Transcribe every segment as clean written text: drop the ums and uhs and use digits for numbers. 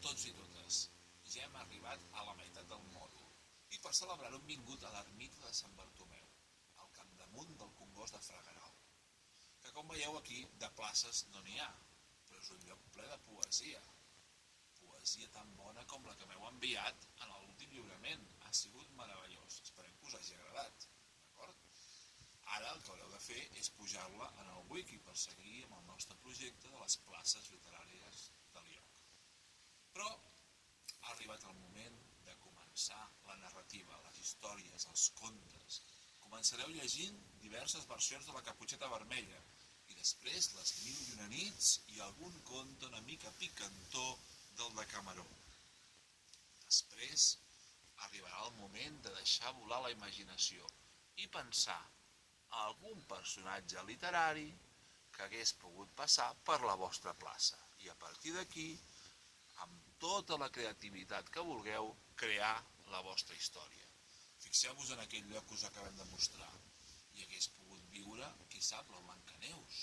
tots i totes, ja hem arribat a la meitat del mòdul i per celebrar-ho hem vingut a l'ermita de Sant Bartomeu, al capdamunt del Congost de Fragueral, que com veieu aquí de places no n'hi ha, però és un lloc ple de poesia. Poesia tan bona com la que m'heu enviat en l'últim lliurament. Ha sigut meravellós, esperem que us hagi agradat, d'acord? Ara el que haureu de fer és pujar-la en el wiki per seguir amb el nostre projecte de les places literàries del lloc. Però ha arribat el moment de començar la narrativa, les històries, els contes. Començareu llegint diverses versions de la Caputxeta Vermella i després les Mil i una nits i algun conte una mica picantó del Decameró. Després arribarà el moment de deixar volar la imaginació i pensar en algun personatge literari que hagués pogut passar per la vostra plaça. I a partir d'aquí, amb tota la creativitat que vulgueu, crear la vostra història. Fixeu-vos en aquell lloc que us acabem de mostrar. Hi hagués pogut viure, qui sap, la Blancaneus,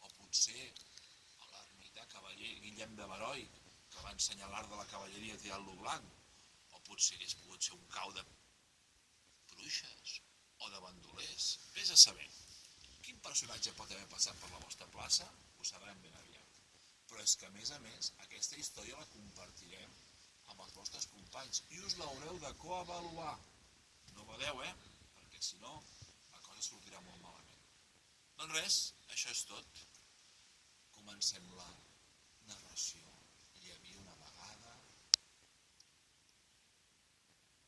o potser a l'ermità cavaller Guillem de Baroi, que va ensenyar l'art de la cavalleria tirant-lo blanc, o potser hagués pogut ser un cau de bruixes o de bandolers. Vés a saber. Quin personatge pot haver passat per la vostra plaça? Ho sabrem ben aviat. Però és que, a més, aquesta història la compartirem amb els vostres companys i us l'haureu de coavaluar. No badeu, perquè si no, la cosa sortirà molt malament. Doncs res, això és tot. Comencem la narració.